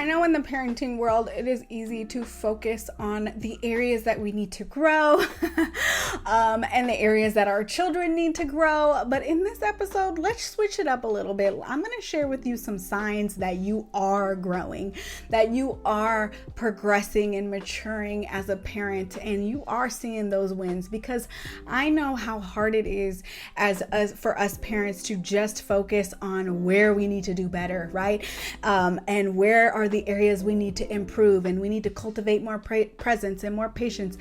I know in the parenting world, it is easy to focus on the areas that we need to grow and the areas that our children need to grow. But in this episode, let's switch it up a little bit. I'm going to share with you some signs that you are growing, that you are progressing and maturing as a parent, and you are seeing those wins, because I know how hard it is for us parents to just focus on where we need to do better, right? And where are the areas we need to improve, and we need to cultivate more presence and more patience,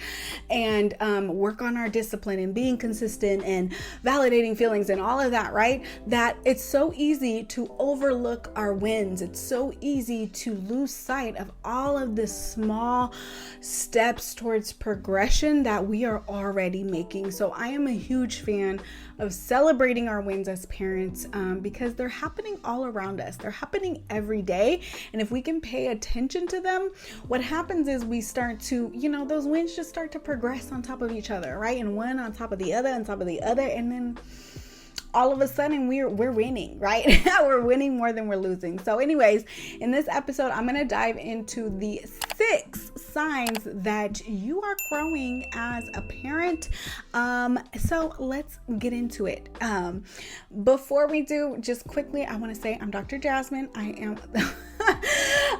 and work on our discipline and being consistent and validating feelings and all of that, right? That it's so easy to overlook our wins. It's so easy to lose sight of all of the small steps towards progression that we are already making. So I am a huge fan of celebrating our wins as parents, because they're happening all around us. They're happening every day. And if we can pay attention to them, what happens is we start to, those wins just start to progress on top of each other, right? And one on top of the other, on top of the other. And then all of a sudden we're winning, right? We're winning more than we're losing. So anyways, in this episode, I'm going to dive into the 6 signs that you are growing as a parent. So let's get into it. Before we do, just quickly, I want to say I'm Dr. Jasmine. I am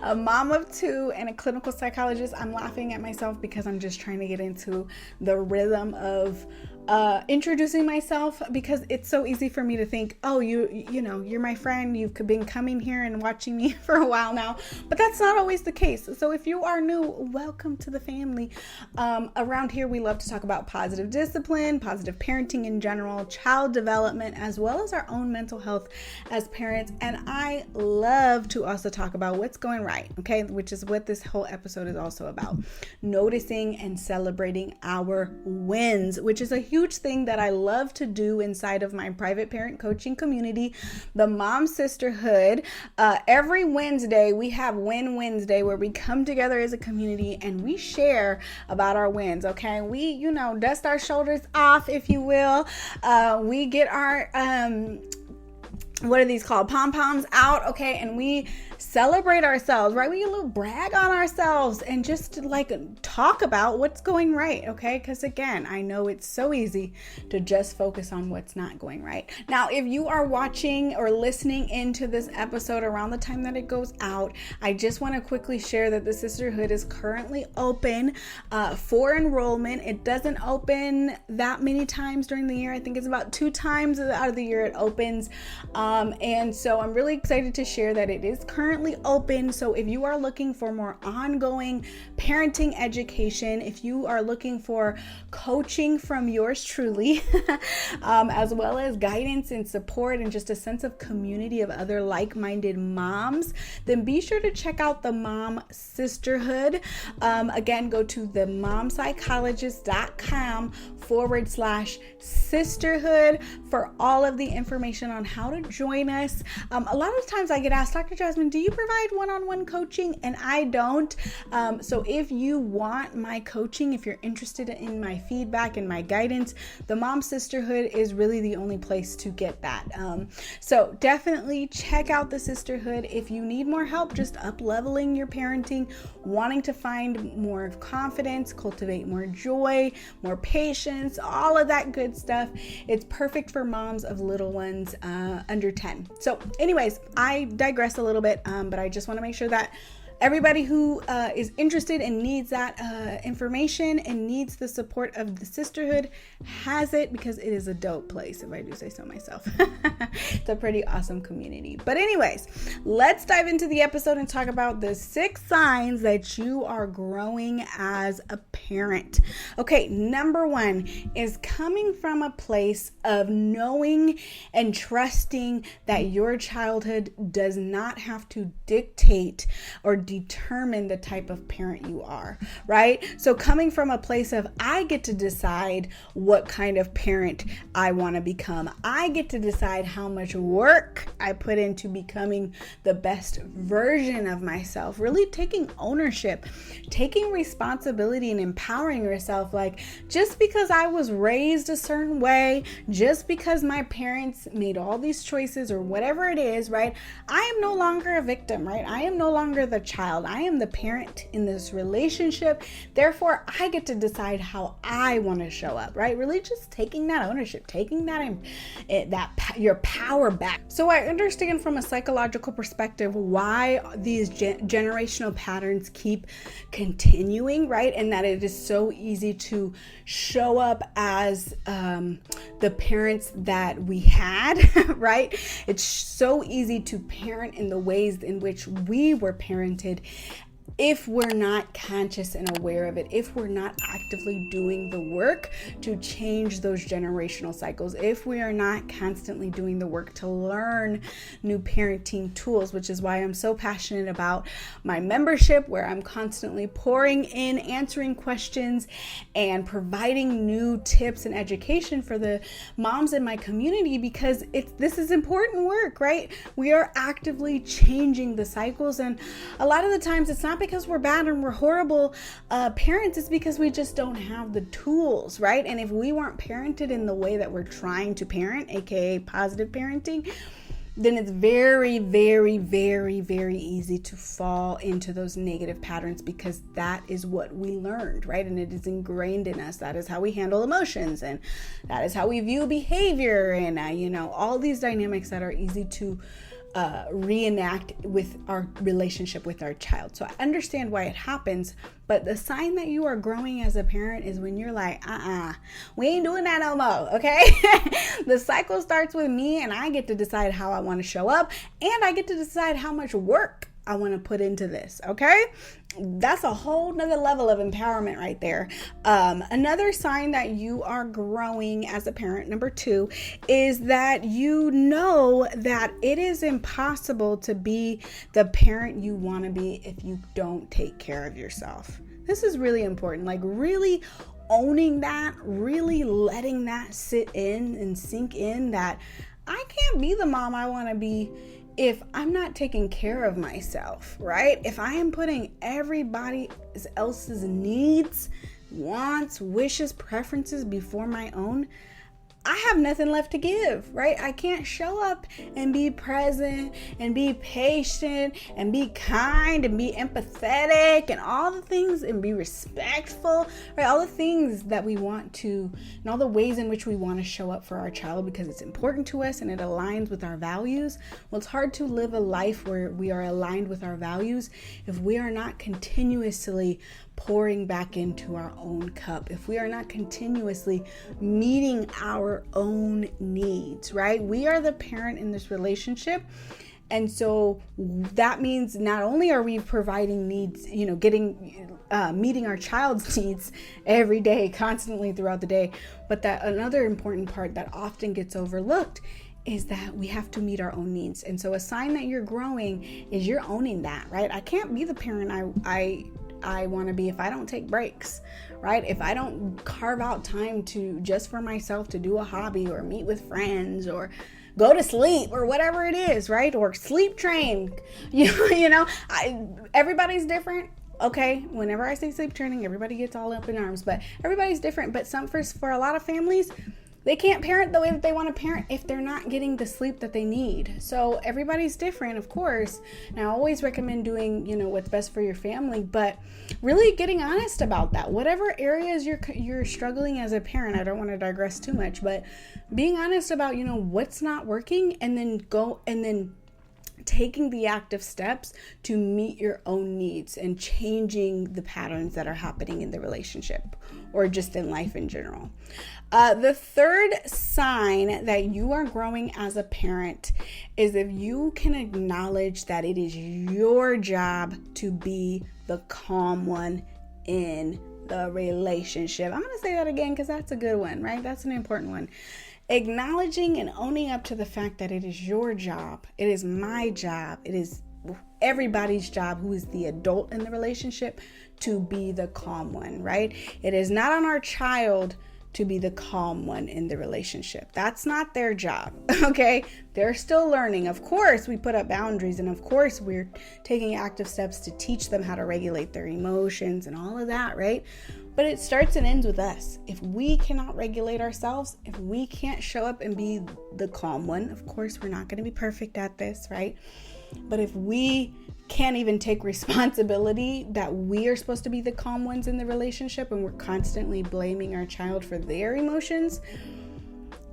a mom of 2 and a clinical psychologist. I'm laughing at myself because I'm just trying to get into the rhythm of introducing myself, because it's so easy for me to think, oh, you're my friend. You've been coming here and watching me for a while now, but that's not always the case. So if you are new, welcome to the family. Around here, we love to talk about positive discipline, positive parenting in general, child development, as well as our own mental health as parents. And I love to also talk about what's going right, okay? Which is what this whole episode is also about. Noticing and celebrating our wins, which is a huge thing that I love to do inside of my private parent coaching community, the Mom Sisterhood. Every Wednesday, we have Win Wednesday, where we come together as a community and we share about our wins, okay? We, dust our shoulders off, if you will. We get our, what are these called? Pom-poms out, okay? And we celebrate ourselves, right? We get a little brag on ourselves and just talk about what's going right, okay? Because again, I know it's so easy to just focus on what's not going right. Now, if you are watching or listening into this episode around the time that it goes out, I just want to quickly share that the Sisterhood is currently open for enrollment. It doesn't open that many times during the year. I think it's about 2 times out of the year it opens. And so I'm really excited to share that it is currently open. So if you are looking for more ongoing parenting education, if you are looking for coaching from yours truly, as well as guidance and support and just a sense of community of other like-minded moms, then be sure to check out the Mom Sisterhood. Again, go to themomspsychologist.com/sisterhood for all of the information on how to join us. A lot of times I get asked, Dr. Jasmine, do you provide one-on-one coaching? And I don't. So if you want my coaching, if you're interested in my feedback and my guidance, the Mom Sisterhood is really the only place to get that. So definitely check out the Sisterhood if you need more help just up-leveling your parenting, wanting to find more confidence, cultivate more joy, more patience, all of that good stuff. It's perfect for moms of little ones under 10. So anyways, I digress a little bit, but I just want to make sure that everybody who is interested and needs that information and needs the support of the Sisterhood has it, because it is a dope place, if I do say so myself. It's a pretty awesome community. But anyways, let's dive into the episode and talk about the 6 signs that you are growing as a parent. Okay, number 1 is coming from a place of knowing and trusting that your childhood does not have to dictate or determine the type of parent you are, right? So coming from a place of, I get to decide what kind of parent I want to become. I get to decide how much work I put into becoming the best version of myself. Really taking ownership, taking responsibility, and empowering yourself. Like, just because I was raised a certain way, just because my parents made all these choices or whatever it is, right? I am no longer a victim, right? I am no longer the child child. I am the parent in this relationship. Therefore, I get to decide how I want to show up, right? Really just taking that ownership, taking your power back. So I understand from a psychological perspective why these generational patterns keep continuing, right? And that it is so easy to show up as the parents that we had, right? It's so easy to parent in the ways in which we were parented if we're not conscious and aware of it, if we're not actively doing the work to change those generational cycles, if we are not constantly doing the work to learn new parenting tools, which is why I'm so passionate about my membership, where I'm constantly pouring in, answering questions, and providing new tips and education for the moms in my community, because this is important work, right? We are actively changing the cycles, and a lot of the times it's not because we're bad and we're horrible parents, it's because we just don't have the tools, right? And if we weren't parented in the way that we're trying to parent, aka positive parenting, then it's very, very, very, very easy to fall into those negative patterns, because that is what we learned, right? And it is ingrained in us. That is how we handle emotions, and that is how we view behavior, and all these dynamics that are easy to reenact with our relationship with our child. So I understand why it happens, but the sign that you are growing as a parent is when you're like, we ain't doing that no more, okay? The cycle starts with me, and I get to decide how I want to show up, and I get to decide how much work I want to put into this, okay? That's a whole nother level of empowerment right there. Another sign that you are growing as a parent, number 2, is that you know that it is impossible to be the parent you want to be if you don't take care of yourself. This is really important, like really owning that, really letting that sit in and sink in, that I can't be the mom I want to be if I'm not taking care of myself, right? If I am putting everybody else's needs, wants, wishes, preferences before my own, I have nothing left to give, right? I can't show up and be present and be patient and be kind and be empathetic and all the things, and be respectful, right? All the things that we want to, and all the ways in which we want to show up for our child because it's important to us and it aligns with our values. Well, it's hard to live a life where we are aligned with our values if we are not continuously pouring back into our own cup, if we are not continuously meeting our own needs, right? We are the parent in this relationship. And so that means not only are we providing needs, meeting our child's needs every day, constantly throughout the day, but that another important part that often gets overlooked is that we have to meet our own needs. And so a sign that you're growing is you're owning that, right? I can't be the parent I want to be if I don't take breaks, right? If I don't carve out time to just for myself to do a hobby or meet with friends or go to sleep or whatever it is, right? Or sleep train, everybody's different. Okay, whenever I say sleep training, everybody gets all up in arms, but everybody's different. But for a lot of families, they can't parent the way that they want to parent if they're not getting the sleep that they need. So everybody's different, of course. And I always recommend doing, what's best for your family, but really getting honest about that. Whatever areas you're struggling as a parent, I don't want to digress too much, but being honest about, what's not working, and then taking the active steps to meet your own needs and changing the patterns that are happening in the relationship or just in life in general. The third sign that you are growing as a parent is if you can acknowledge that it is your job to be the calm one in the relationship. I'm going to say that again because that's a good one, right? That's an important one. Acknowledging and owning up to the fact that it is your job. It is my job. It is everybody's job who is the adult in the relationship to be the calm one, right? It is not on our child to be the calm one in the relationship. That's not their job, okay? They're still learning. Of course, we put up boundaries, and of course, we're taking active steps to teach them how to regulate their emotions and all of that, right? But it starts and ends with us. If we cannot regulate ourselves, if we can't show up and be the calm one, of course, we're not going to be perfect at this, right? But if we can't even take responsibility that we are supposed to be the calm ones in the relationship, and we're constantly blaming our child for their emotions,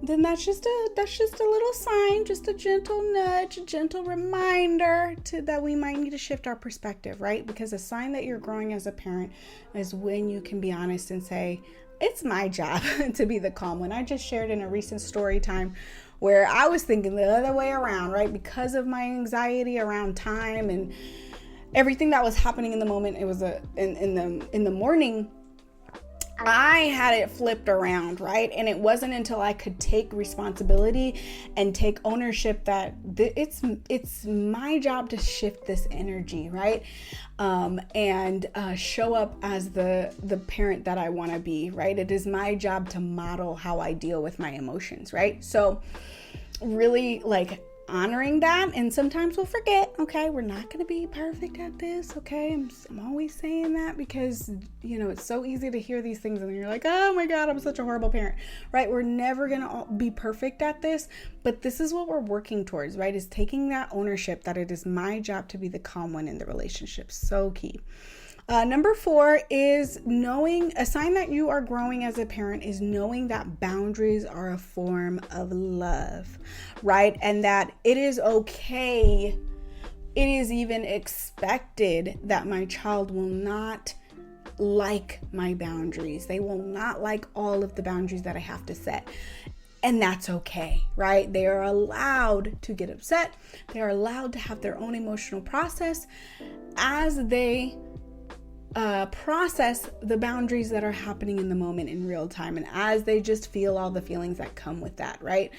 then that's just a little sign, just a gentle nudge, a gentle reminder that we might need to shift our perspective, right? Because a sign that you're growing as a parent is when you can be honest and say, it's my job to be the calm one. I just shared in a recent story time where I was thinking the other way around, right? Because of my anxiety around time and everything that was happening in the moment. It was in the morning, I had it flipped around, right? And it wasn't until I could take responsibility and take ownership that it's my job to shift this energy, right? And show up as the parent that I want to be, right? It is my job to model how I deal with my emotions, right? So really honoring that. And sometimes we'll forget, okay, we're not going to be perfect at this, okay? I'm always saying that because, it's so easy to hear these things and you're like, oh my God, I'm such a horrible parent, right? We're never going to be perfect at this, but this is what we're working towards, right? Is taking that ownership that it is my job to be the calm one in the relationship. So key. Number 4 is knowing, a sign that you are growing as a parent is knowing that boundaries are a form of love, right? And that it is okay, it is even expected that my child will not like my boundaries. They will not like all of the boundaries that I have to set. And that's okay, right? They are allowed to get upset. They are allowed to have their own emotional process as they process the boundaries that are happening in the moment in real time, and as they just feel all the feelings that come with that, right?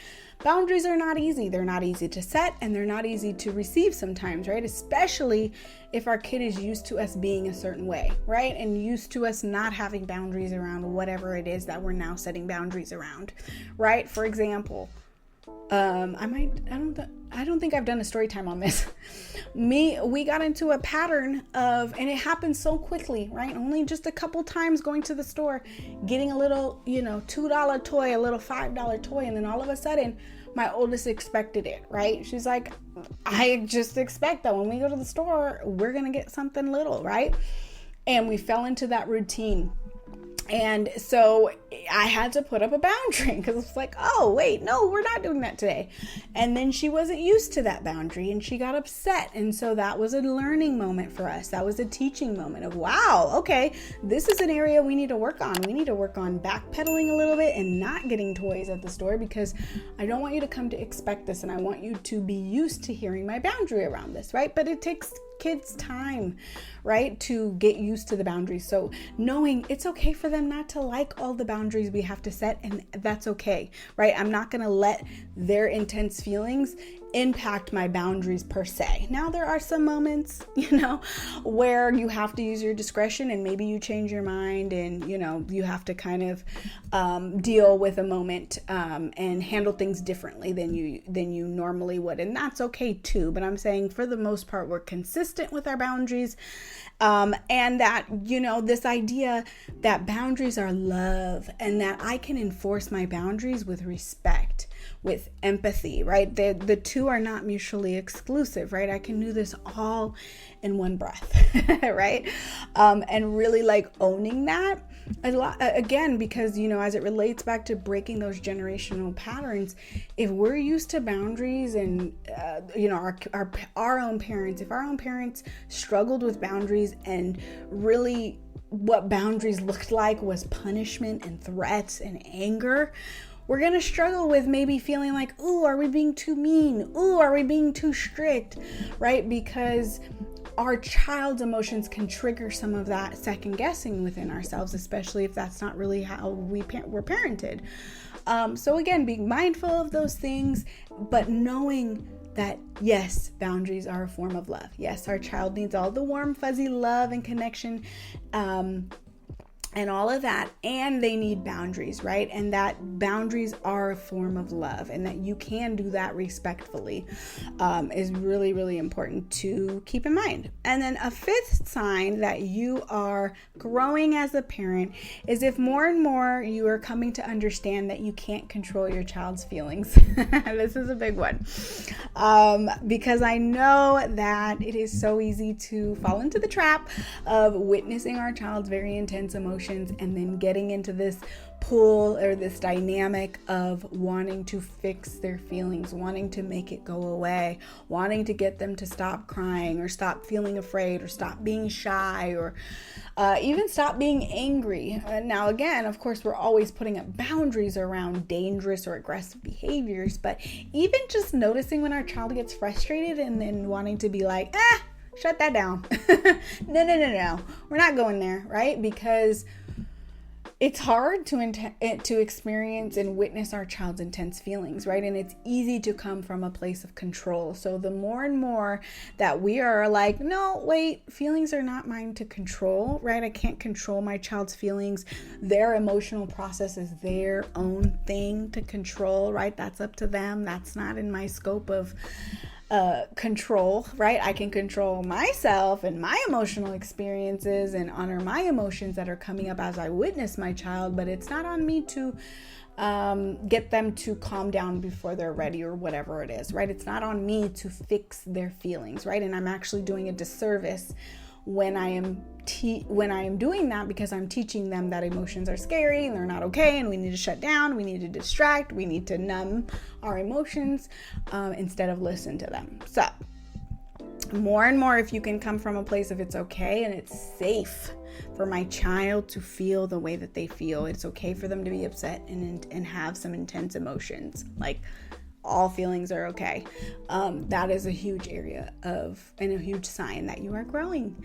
Boundaries are not easy. They're not easy to set, and they're not easy to receive sometimes, right? Especially if our kid is used to us being a certain way, right? And used to us not having boundaries around whatever it is that we're now setting boundaries around, right? For example, I don't think I've done a story time on this. We got into a pattern of, and it happened so quickly, right? Only just a couple times going to the store, getting a little, $2 toy, a little $5 toy. And then all of a sudden my oldest expected it, right? She's like, I just expect that when we go to the store, we're going to get something little, right? And we fell into that routine. And so I had to put up a boundary because it's like, oh, wait, no, we're not doing that today. And then she wasn't used to that boundary and she got upset. And so that was a learning moment for us. That was a teaching moment of, wow, okay, this is an area we need to work on. We need to work on backpedaling a little bit and not getting toys at the store because I don't want you to come to expect this. And I want you to be used to hearing my boundary around this, right? But it takes kids time, right, to get used to the boundaries. So knowing it's okay for them not to like all the boundaries we have to set, and that's okay, right? I'm not going to let their intense feelings impact my boundaries per se. Now there are some moments, where you have to use your discretion and maybe you change your mind and, you have to kind of deal with a moment and handle things differently than you normally would. And that's okay too. But I'm saying for the most part, we're consistent with our boundaries. And that, this idea that boundaries are love and that I can enforce my boundaries with respect, with empathy, right? The two are not mutually exclusive, right? I can do this all in one breath, right? And really owning that a lot, again, because, as it relates back to breaking those generational patterns, if we're used to boundaries and, our own parents, if our own parents struggled with boundaries and really what boundaries looked like was punishment and threats and anger, we're going to struggle with maybe feeling like, ooh, are we being too mean? Ooh, are we being too strict? Right? Because our child's emotions can trigger some of that second guessing within ourselves, especially if that's not really how we're parented. So again, being mindful of those things, but knowing that yes, boundaries are a form of love. Yes, our child needs all the warm, fuzzy love and connection and all of that, and they need boundaries, right? And that boundaries are a form of love, and that you can do that respectfully is really, really important to keep in mind. And then a fifth sign that you are growing as a parent is if more and more you are coming to understand that you can't control your child's feelings. This is a big one, because I know that it is so easy to fall into the trap of witnessing our child's very intense emotions and then getting into this pull or this dynamic of wanting to fix their feelings, wanting to make it go away, wanting to get them to stop crying or stop feeling afraid or stop being shy or even stop being angry. Now, again, of course, we're always putting up boundaries around dangerous or aggressive behaviors, but even just noticing when our child gets frustrated and then wanting to be like, shut that down. No. We're not going there, right? Because it's hard to experience and witness our child's intense feelings, right? And it's easy to come from a place of control. So the more and more that we are like, no, wait, feelings are not mine to control, right? I can't control my child's feelings. Their emotional process is their own thing to control, right? That's up to them. That's not in my scope of control, right? I can control myself and my emotional experiences and honor my emotions that are coming up as I witness my child, but it's not on me to get them to calm down before they're ready or whatever it is, right? It's not on me to fix their feelings, right? And I'm actually doing a disservice when I am doing that, because I'm teaching them that emotions are scary and they're not okay, and we need to shut down, we need to distract, we need to numb our emotions instead of listen to them. So more and more, if you can come from a place of it's okay and it's safe for my child to feel the way that they feel, it's okay for them to be upset and have some intense emotions, like all feelings are okay. That is a huge area and a huge sign that you are growing.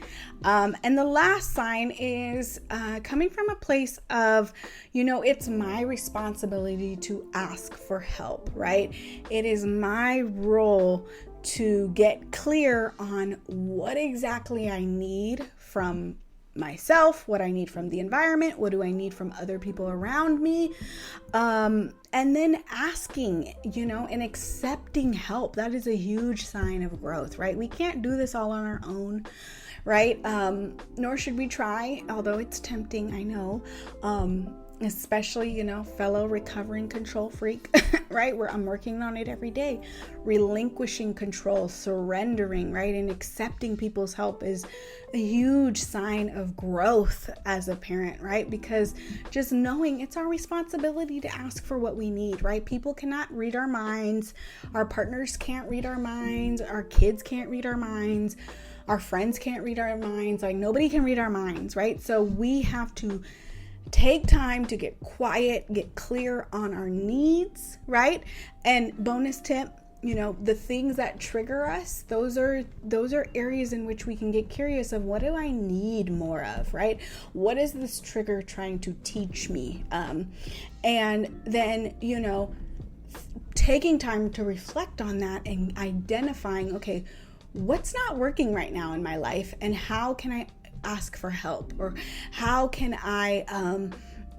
And the last sign is coming from a place of, it's my responsibility to ask for help, right? It is my role to get clear on what exactly I need from myself, what I need from the environment, what do I need from other people around me, and then asking, and accepting help. That is a huge sign of growth, right? We can't do this all on our own, right? Nor should we try, although it's tempting, I know, especially, fellow recovering control freak, right? Where I'm working on it every day. Relinquishing control, surrendering, right? And accepting people's help is a huge sign of growth as a parent, right? Because just knowing it's our responsibility to ask for what we need, right? People cannot read our minds. Our partners can't read our minds. Our kids can't read our minds. Our friends can't read our minds. Like, nobody can read our minds, right? So we have to take time to get quiet, get clear on our needs, right? And bonus tip, the things that trigger us, those are areas in which we can get curious of, what do I need more of, right? What is this trigger trying to teach me? And then, taking time to reflect on that and identifying, okay, what's not working right now in my life, and how can I ask for help, or how can I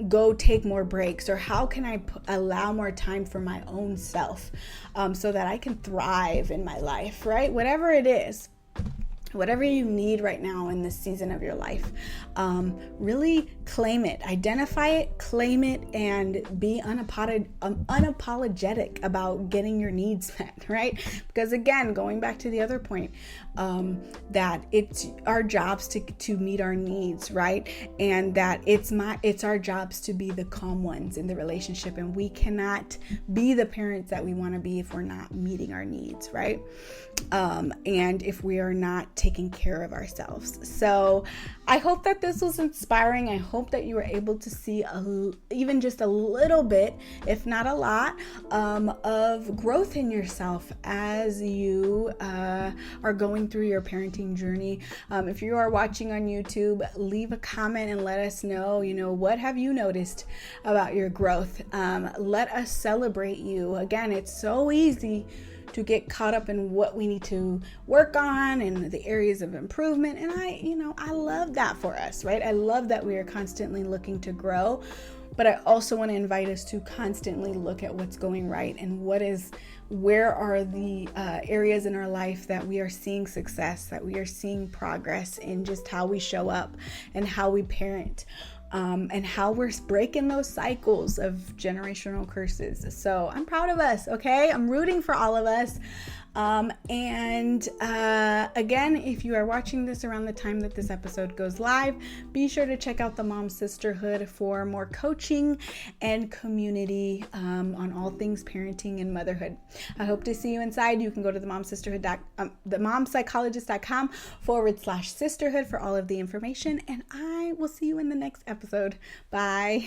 go take more breaks, or how can I allow more time for my own self so that I can thrive in my life, right? Whatever it is, whatever you need right now in this season of your life, really claim it, identify it, claim it, and be unapologetic about getting your needs met, right? Because again, going back to the other point, that it's our jobs to meet our needs, right? And that it's our jobs to be the calm ones in the relationship, and we cannot be the parents that we want to be if we're not meeting our needs, right? And if we are not taking care of ourselves. So I hope that this was inspiring. I hope that you were able to see even just a little bit, if not a lot, of growth in yourself as you are going through your parenting journey. If you are watching on YouTube, leave a comment and let us know, what have you noticed about your growth? Let us celebrate you. Again, it's so easy to get caught up in what we need to work on and the areas of improvement. And I love that for us, right? I love that we are constantly looking to grow, but I also want to invite us to constantly look at what's going right and where are the areas in our life that we are seeing success, that we are seeing progress in just how we show up and how we parent. And how we're breaking those cycles of generational curses. So I'm proud of us, okay? I'm rooting for all of us. Again, if you are watching this around the time that this episode goes live, be sure to check out the Mom Sisterhood for more coaching and community on all things parenting and motherhood. I hope to see you inside. You can go to themomspsychologist.com/sisterhood for all of the information, and I will see you in the next episode. Bye.